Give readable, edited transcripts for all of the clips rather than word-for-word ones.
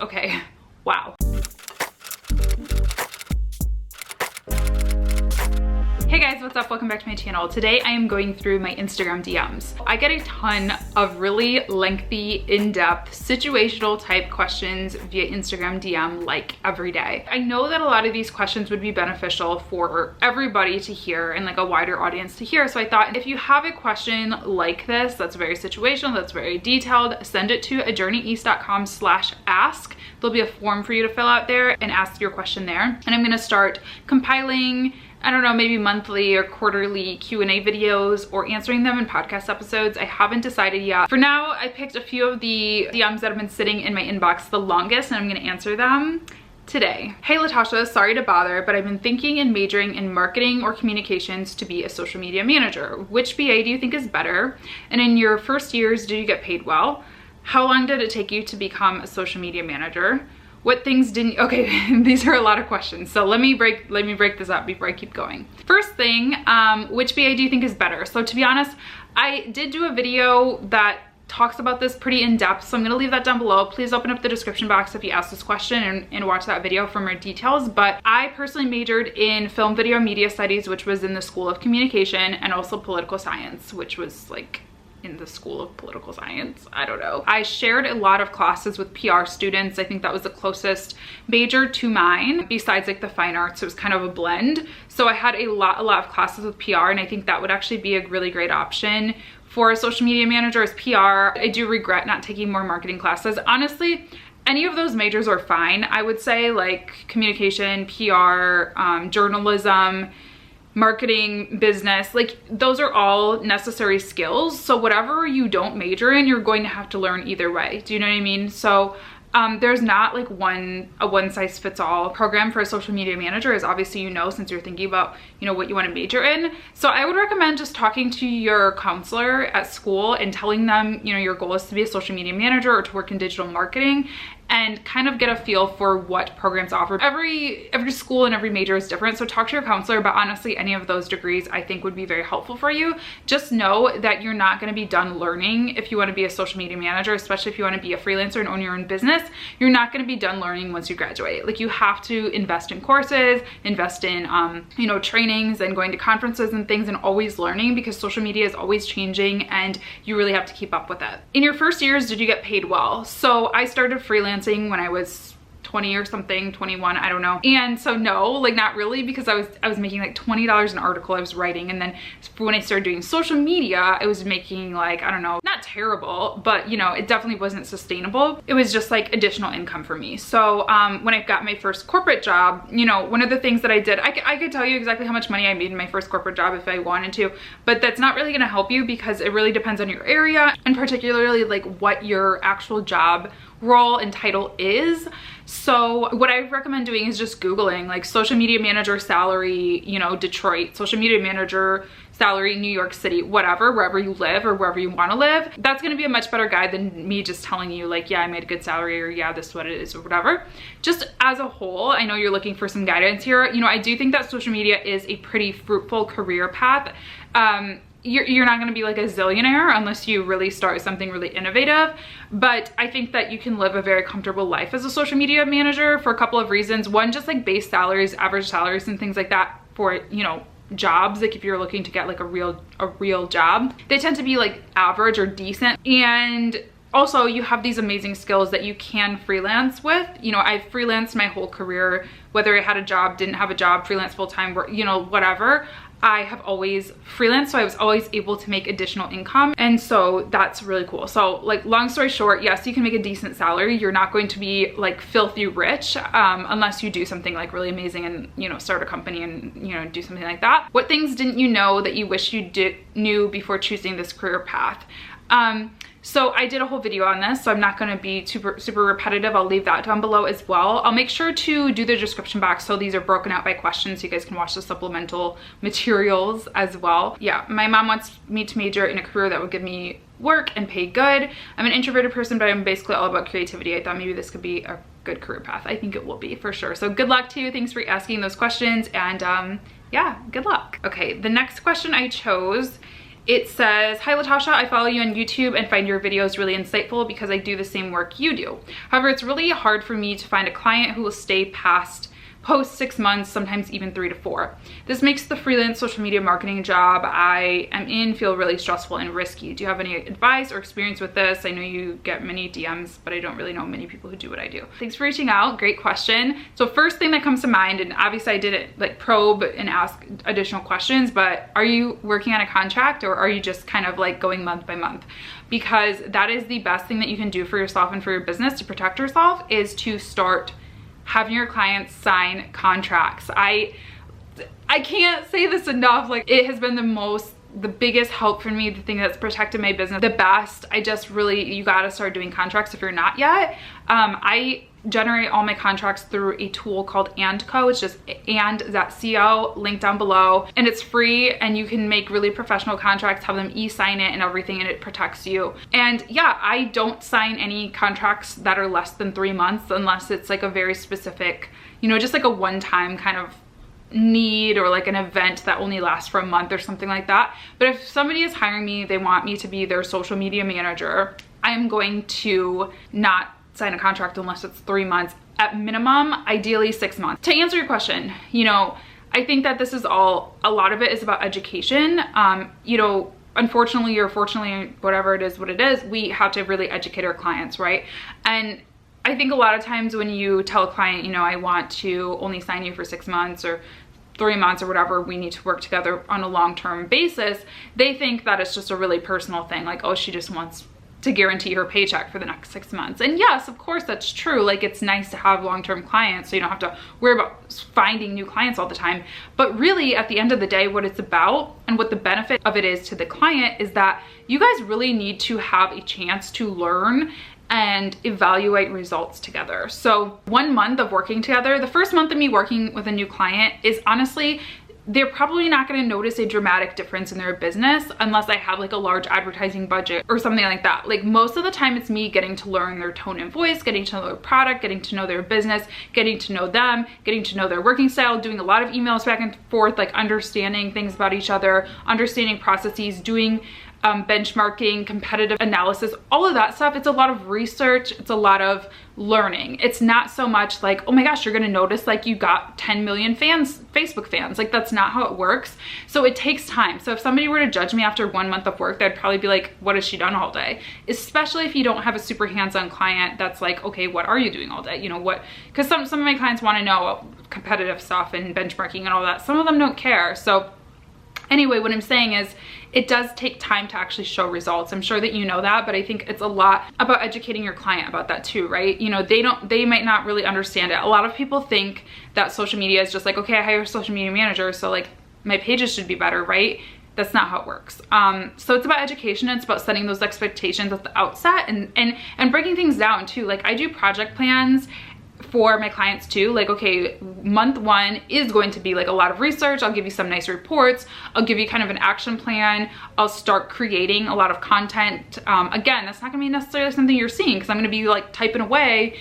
Okay, wow. Hey guys, what's up? Welcome back to my channel. Today I am going through my Instagram DMs. I get a ton of really lengthy, in-depth, situational type questions via Instagram DM like every day. I know that a lot of these questions would be beneficial for everybody to hear and like a wider audience to hear. So I thought if you have a question like this, that's very situational, that's very detailed, send it to ajourneyeast.com/ask. There'll be a form for you to fill out there and ask your question there. And I'm gonna start compiling, I don't know, maybe monthly or quarterly Q&A videos or answering them in podcast episodes. I haven't decided yet. For now, I picked a few of the DMs that have been sitting in my inbox the longest, and I'm gonna answer them today. Hey Latasha, sorry to bother, but I've been thinking and majoring in marketing or communications to be a social media manager. Which BA do you think is better? And in your first years, did you get paid well? How long did it take you to become a social media manager? What things didn't, okay, these are a lot of questions. So let me break this up before I keep going. First thing, which BA do you think is better? So to be honest, I did do a video that talks about this pretty in depth. So I'm gonna leave that down below. Please open up the description box if you asked this question and watch that video for more details. But I personally majored in film, video, media studies, which was in the School of Communication, and also political science, which was like in the School of Political Science. I don't know. I shared a lot of classes with PR students. I think that was the closest major to mine besides like the fine arts. It was kind of a blend. So I had a lot of classes with PR, and I think that would actually be a really great option for a social media manager as PR. I do regret not taking more marketing classes. Honestly, any of those majors are fine. I would say like communication, PR, journalism, marketing, business, like those are all necessary skills. So whatever you don't major in, you're going to have to learn either way. Do you know what I mean? So there's not like a one size fits all program for a social media manager, as obviously you know, since you're thinking about, you know, what you want to major in. So I would recommend just talking to your counselor at school and telling them, you know, your goal is to be a social media manager or to work in digital marketing, and kind of get a feel for what programs offer. Every school and every major is different, so talk to your counselor, but honestly, any of those degrees I think would be very helpful for you. Just know that you're not gonna be done learning if you wanna be a social media manager, especially if you wanna be a freelancer and own your own business. You're not gonna be done learning once you graduate. Like, you have to invest in courses, invest in, you know, trainings and going to conferences and things, and always learning, because social media is always changing and you really have to keep up with it. In your first years, did you get paid well? So I started freelancing when I was 20 or something, 21, I don't know. And so no, like not really, because I was making like $20 an article I was writing. And then when I started doing social media, I was making like, I don't know, not terrible, but you know, it definitely wasn't sustainable. It was just like additional income for me. So when I got my first corporate job, you know, one of the things that I did, I could tell you exactly how much money I made in my first corporate job if I wanted to, but that's not really gonna help you, because it really depends on your area, and particularly like what your actual job role and title is. So what I recommend doing is just Googling like social media manager salary, you know, Detroit, social media manager salary, New York City, whatever, wherever you live or wherever you want to live. That's going to be a much better guide than me just telling you like, yeah, I made a good salary, or yeah, this is what it is, or whatever. Just as a whole, I know you're looking for some guidance here. You know, I do think that social media is a pretty fruitful career path. You're not going to be like a zillionaire unless you really start something really innovative, but I think that you can live a very comfortable life as a social media manager for a couple of reasons. One, just like base salaries, average salaries, and things like that for, you know, jobs. Like if you're looking to get like a real job, they tend to be like average or decent. And also you have these amazing skills that you can freelance with. You know, I've freelanced my whole career, whether I had a job, didn't have a job, freelance full-time, you know, whatever. I have always freelanced, so I was always able to make additional income, and so that's really cool. So like, long story short, yes, you can make a decent salary. You're not going to be like filthy rich unless you do something like really amazing and, you know, start a company and, you know, do something like that. What things didn't you know that you wish you knew before choosing this career path? So I did a whole video on this, so I'm not gonna be super repetitive. I'll leave that down below as well. I'll make sure to do the description box, so these are broken out by questions, so you guys can watch the supplemental materials as well. Yeah, my mom wants me to major in a career that would give me work and pay good. I'm an introverted person, but I'm basically all about creativity. I thought maybe this could be a good career path. I think it will be, for sure. So good luck to you. Thanks for asking those questions, and yeah, good luck. Okay, the next question I chose It says, "Hi Latasha, I follow you on YouTube and find your videos really insightful because I do the same work you do. However, it's really hard for me to find a client who will stay past post 6 months, sometimes even 3 to 4. This makes the freelance social media marketing job I am in feel really stressful and risky. Do you have any advice or experience with this? I know you get many DMs, but I don't really know many people who do what I do." Thanks for reaching out. Great question. So first thing that comes to mind, and obviously I didn't like probe and ask additional questions, but are you working on a contract or are you just kind of like going month by month? Because that is the best thing that you can do for yourself and for your business to protect yourself, is to start having your clients sign contracts. I can't say this enough. Like, it has been the biggest help for me, the thing that's protected my business the best. You gotta start doing contracts if you're not yet. I generate all my contracts through a tool called &co. It's just and.co, link down below, and it's free, and you can make really professional contracts, have them e-sign it and everything, and it protects you. And yeah, I don't sign any contracts that are less than 3 months unless it's like a very specific, just like a one-time kind of need or like an event that only lasts for a month or something like that. But if somebody is hiring me, they want me to be their social media manager, I am going to not sign a contract unless it's 3 months at minimum, ideally 6 months. To answer your question, I think that this is a lot of it is about education. Unfortunately or fortunately, whatever it is, we have to really educate our clients, right? And I think a lot of times when you tell a client, I want to only sign you for 6 months or 3 months or whatever, we need to work together on a long-term basis, they think that it's just a really personal thing. Like, oh, she just wants to guarantee her paycheck for the next 6 months. And yes, of course, that's true. Like, it's nice to have long-term clients so you don't have to worry about finding new clients all the time. But really, at the end of the day, what it's about and what the benefit of it is to the client is that you guys really need to have a chance to learn and evaluate results together. So 1 month of working together, the first month of me working with a new client is honestly, they're probably not going to notice a dramatic difference in their business unless I have like a large advertising budget or something like that. Like, most of the time it's me getting to learn their tone and voice, getting to know their product, getting to know their business, getting to know them, getting to know their working style, doing a lot of emails back and forth, like understanding things about each other, understanding processes, doing benchmarking, competitive analysis, all of that stuff. It's a lot of research. It's a lot of learning. It's not so much like, oh my gosh, you're going to notice like you got 10 million fans, Facebook fans. Like, that's not how it works. So it takes time. So if somebody were to judge me after 1 month of work, they'd probably be like, what has she done all day? Especially if you don't have a super hands-on client that's like, okay, what are you doing all day? Because some of my clients want to know competitive stuff and benchmarking and all that. Some of them don't care. So anyway, what I'm saying is, it does take time to actually show results. I'm sure that you know that, but I think it's a lot about educating your client about that too, right? They might not really understand it. A lot of people think that social media is just like, okay, I hire a social media manager, so like my pages should be better, right? That's not how it works. So it's about education. It's about setting those expectations at the outset and breaking things down too. Like, I do project plans for my clients too. Like, okay, month 1 is going to be like a lot of research. I'll give you some nice reports. I'll give you kind of an action plan. I'll start creating a lot of content. Again, that's not gonna be necessarily something you're seeing because I'm gonna be like typing away,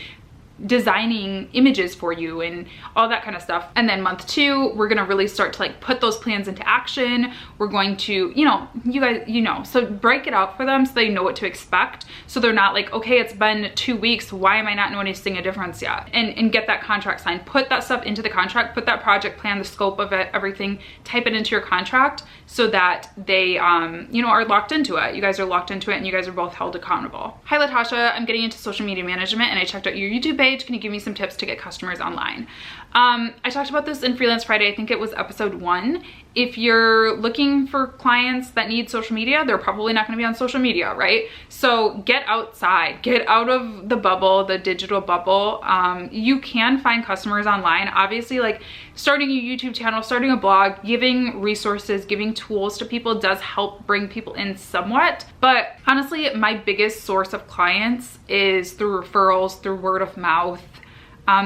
designing images for you and all that kind of stuff. And then month 2, we're gonna really start to like put those plans into action. We're going to, you guys, so break it out for them so they know what to expect. So they're not like, okay, it's been 2 weeks, why am I not noticing a difference yet? And get that contract signed. Put that stuff into the contract, put that project plan, the scope of it, everything, type it into your contract so that they, are locked into it. You guys are locked into it and you guys are both held accountable. Hi Latasha, I'm getting into social media management and I checked out your YouTube page. Can you give me some tips to get customers online? I talked about this in Freelance Friday. I think it was episode 1. If you're looking for clients that need social media, they're probably not going to be on social media, right? So get outside, get out of the bubble, the digital bubble. You can find customers online. Obviously, like starting a YouTube channel, starting a blog, giving resources, giving tools to people does help bring people in somewhat. But honestly, my biggest source of clients is through referrals, through word of mouth,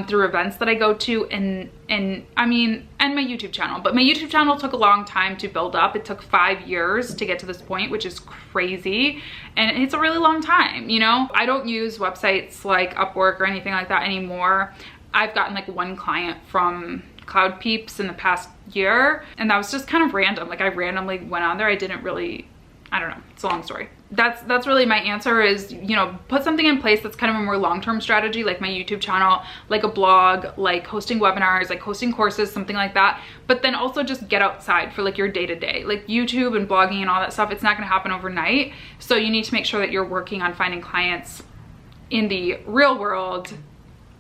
through events that I go to and my YouTube channel. But my YouTube channel took a long time to build up. It took 5 years to get to this point, which is crazy. And it's a really long time, I don't use websites like Upwork or anything like that anymore. I've gotten like 1 client from Cloud Peeps in the past year, and that was just kind of random. Like, I randomly went on there. I didn't really I don't know, it's a long story. That's really my answer is, you know, put something in place that's kind of a more long-term strategy, like my YouTube channel, like a blog, like hosting webinars, like hosting courses, something like that. But then also just get outside for like your day-to-day, like YouTube and blogging and all that stuff. It's not going to happen overnight. So you need to make sure that you're working on finding clients in the real world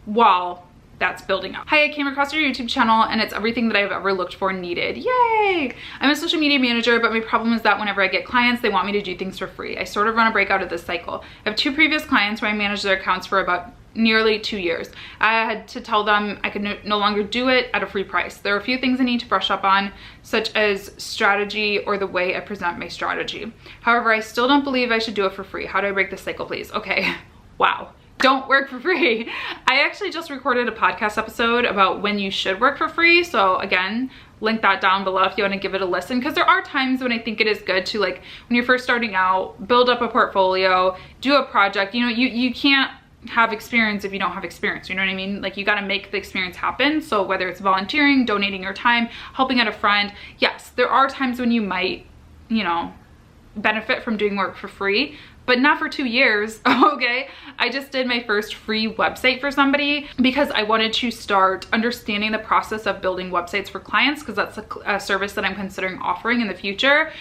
while that's building up. Hi, I came across your YouTube channel and it's everything that I've ever looked for and needed. Yay! I'm a social media manager, but my problem is that whenever I get clients, they want me to do things for free. I sort of run a break out of this cycle. I have 2 previous clients where I managed their accounts for about nearly 2 years. I had to tell them I could no longer do it at a free price. There are a few things I need to brush up on, such as strategy or the way I present my strategy. However, I still don't believe I should do it for free. How do I break this cycle, please? Okay, wow. Don't work for free. I actually just recorded a podcast episode about when you should work for free. So again, link that down below if you want to give it a listen, because there are times when I think it is good to, like, when you're first starting out, build up a portfolio, do a project. You know, you can't have experience if you don't have experience, you know what I mean? Like, you got to make the experience happen. So whether it's volunteering, donating your time, helping out a friend, yes, there are times when you might, you know, benefit from doing work for free, but not for 2 years. Okay, I just did my first free website for somebody because I wanted to start understanding the process of building websites for clients, because that's a service that I'm considering offering in the future.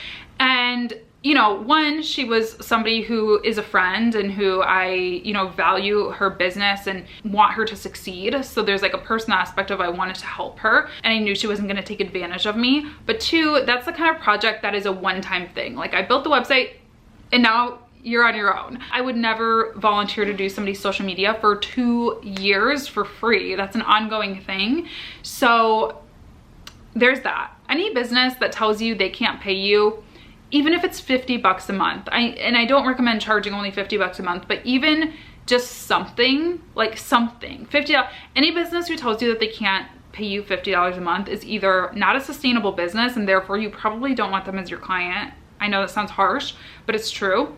And you know, one, she was somebody who is a friend and who I, you know, value her business and want her to succeed. So there's like a personal aspect of I wanted to help her, and I knew she wasn't going to take advantage of me. But 2, that's the kind of project that is a one-time thing. Like, I built the website and now you're on your own. I would never volunteer to do somebody's social media for 2 years for free. That's an ongoing thing. So there's that. Any business that tells you they can't pay you, even if it's $50 a month, I don't recommend charging only $50 a month, but even just something, like something, $50, any business who tells you that they can't pay you $50 a month is either not a sustainable business, and therefore you probably don't want them as your client. I know that sounds harsh, but it's true.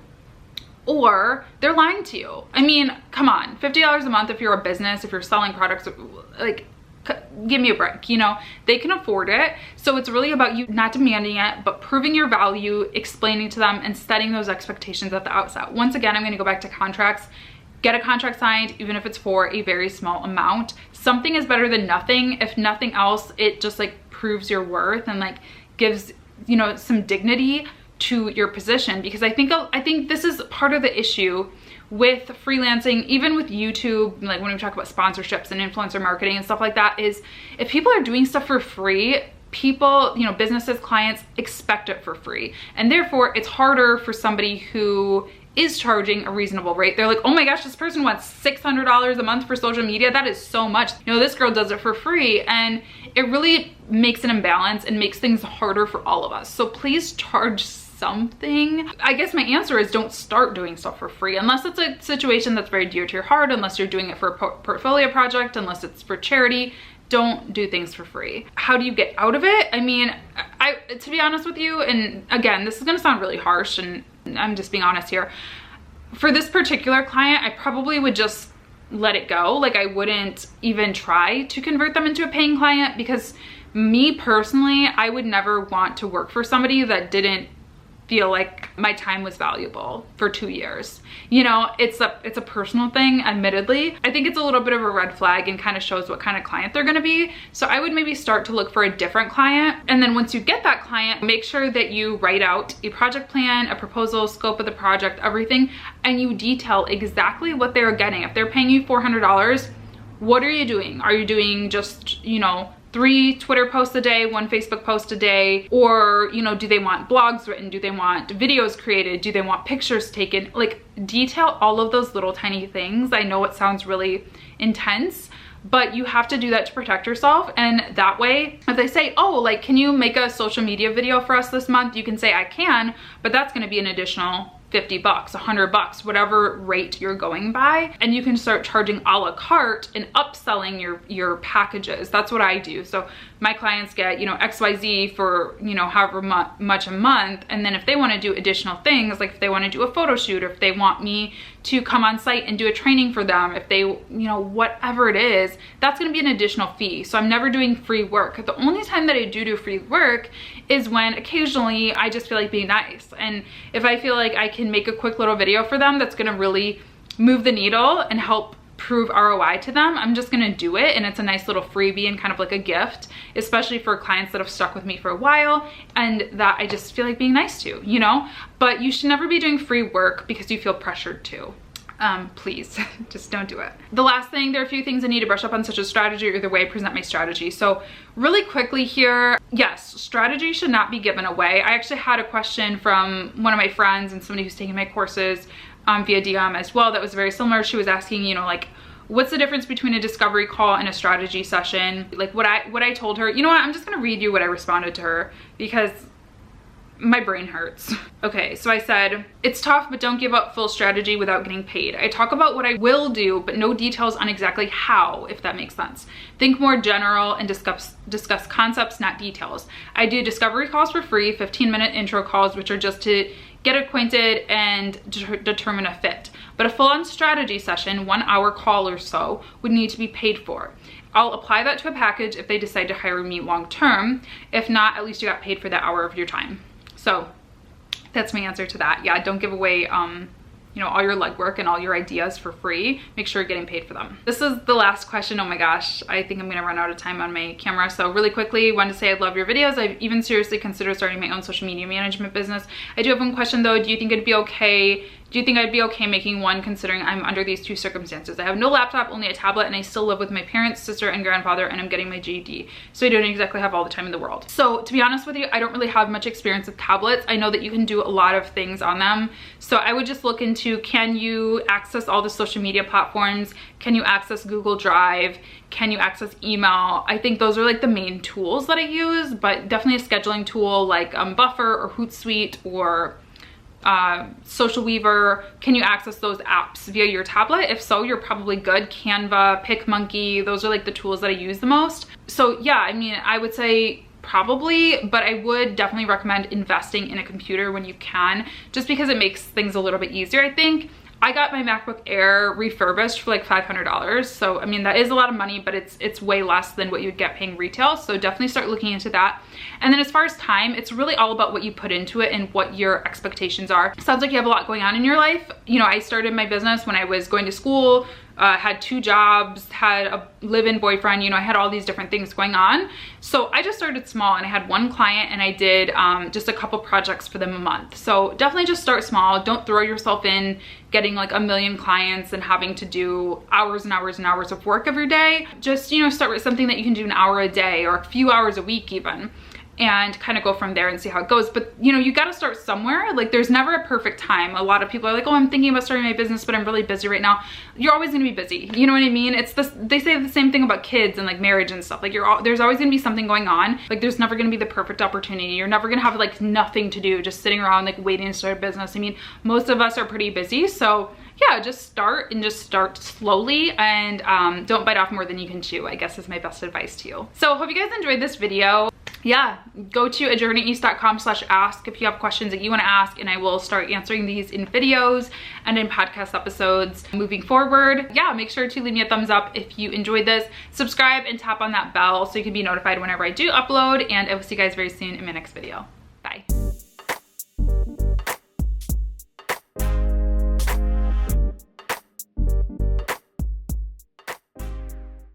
Or they're lying to you. I mean, come on, $50 a month if you're a business, if you're selling products, like, give me a break, you know? They can afford it. So it's really about you not demanding it, but proving your value, explaining to them, and setting those expectations at the outset. Once again, I'm gonna go back to contracts. Get a contract signed, even if it's for a very small amount. Something is better than nothing. If nothing else, it just like proves your worth and like gives, you know, some dignity to your position. Because I think this is part of the issue with freelancing, even with YouTube, like when we talk about sponsorships and influencer marketing and stuff like that, is if people are doing stuff for free, people, you know, businesses, clients expect it for free. And therefore it's harder for somebody who is charging a reasonable rate. They're like, oh my gosh, this person wants $600 a month for social media. That is so much. You know, this girl does it for free. And it really makes an imbalance and makes things harder for all of us. So please charge something. I guess my answer is don't start doing stuff for free unless it's a situation that's very dear to your heart, unless you're doing it for a portfolio project, unless it's for charity. Don't do things for free. How do you get out of it? I mean, to be honest with you, and again, this is gonna sound really harsh and I'm just being honest here. For this particular client, I probably would just let it go. Like, I wouldn't even try to convert them into a paying client, because me personally, I would never want to work for somebody that didn't feel like my time was valuable for 2 years. You know, it's a personal thing, admittedly. I think it's a little bit of a red flag and kind of shows what kind of client they're gonna be. So I would maybe start to look for a different client. And then once you get that client, make sure that you write out a project plan, a proposal, scope of the project, everything, and you detail exactly what they're getting. If they're paying you $400, what are you doing? Are you doing just, you know, 3 Twitter posts a day, 1 Facebook post a day? Or, you know, do they want blogs written? Do they want videos created? Do they want pictures taken? Like, detail all of those little tiny things. I know it sounds really intense, but you have to do that to protect yourself. And that way, if they say, oh, like, can you make a social media video for us this month? You can say, I can, but that's gonna be an additional $50, $100, whatever rate you're going by. And you can start charging a la carte and upselling your packages. That's what I do. So my clients get, you know, XYZ for, you know, however much a month. And then if they want to do additional things, like if they want to do a photo shoot, or if they want me to come on site and do a training for them, if they, you know, whatever it is, that's going to be an additional fee. So I'm never doing free work. The only time that I do free work is when occasionally I just feel like being nice. And if I feel like I can make a quick little video for them that's going to really move the needle and help prove ROI to them, I'm just gonna do it. And it's a nice little freebie and kind of like a gift, especially for clients that have stuck with me for a while and that I just feel like being nice to, you know. But you should never be doing free work because you feel pressured to. Please just don't do it. The last thing, there are a few things I need to brush up on, such as strategy or the way I present my strategy. So really quickly here, yes, strategy should not be given away. I actually had a question from one of my friends and somebody who's taking my courses via DM as well that was very similar. She was asking, you know, like, what's the difference between a discovery call and a strategy session? Like what I told her, you know what, I'm just gonna read you what I responded to her because my brain hurts. Okay, so I said, it's tough, but don't give up full strategy without getting paid. I talk about what I will do, but no details on exactly how, if that makes sense. Think more general and discuss concepts, not details. I do discovery calls for free, 15-minute intro calls, which are just to get acquainted and determine a fit. But a full-on strategy session, 1 hour call or so, would need to be paid for. I'll apply that to a package if they decide to hire me long-term. If not, at least you got paid for that hour of your time. So that's my answer to that. Yeah, don't give away, you know, all your legwork and all your ideas for free. Make sure you're getting paid for them. This is the last question. Oh my gosh, I think I'm gonna run out of time on my camera. So really quickly, wanted to say I love your videos. I've even seriously considered starting my own social media management business. I do have one question though. Do you think it'd be okay? Do you think I'd be okay making one considering I'm under these two circumstances? I have no laptop, only a tablet, and I still live with my parents, sister, and grandfather, and I'm getting my GED. So I don't exactly have all the time in the world. So to be honest with you, I don't really have much experience with tablets. I know that you can do a lot of things on them. So I would just look into, can you access all the social media platforms? Can you access Google Drive? Can you access email? I think those are like the main tools that I use, but definitely a scheduling tool like Buffer or Hootsuite or Social Weaver. Can you access those apps via your tablet? If so, you're probably good. Canva, PicMonkey, those are like the tools that I use the most. So yeah, I mean, I would say probably, but I would definitely recommend investing in a computer when you can, just because it makes things a little bit easier. I think I got my MacBook Air refurbished for like $500. So, I mean, that is a lot of money, but it's way less than what you'd get paying retail. So definitely start looking into that. And then as far as time, it's really all about what you put into it and what your expectations are. Sounds like you have a lot going on in your life. You know, I started my business when I was going to school, had 2 jobs, had a live-in boyfriend, you know, I had all these different things going on. So I just started small and I had 1 client and I did just a couple projects for them a month. So definitely just start small. Don't throw yourself in getting like a million clients and having to do hours and hours and hours of work every day. Just, you know, start with something that you can do an hour a day or a few hours a week even, and kind of go from there and see how it goes. But you know, you got to start somewhere. Like there's never a perfect time. A lot of people are like, oh, I'm thinking about starting my business, but I'm really busy right now. You're always going to be busy. You know what I mean? It's this, they say the same thing about kids and like marriage and stuff. Like there's always going to be something going on. Like there's never going to be the perfect opportunity. You're never going to have like nothing to do, just sitting around like waiting to start a business. I mean, most of us are pretty busy. So yeah, just start and just start slowly, and don't bite off more than you can chew, I guess is my best advice to you. So hope you guys enjoyed this video. Yeah, go to ajourneyeast.com/ask if you have questions that you want to ask, and I will start answering these in videos and in podcast episodes moving forward. Yeah, make sure to leave me a thumbs up if you enjoyed this. Subscribe and tap on that bell so you can be notified whenever I do upload, and I will see you guys very soon in my next video.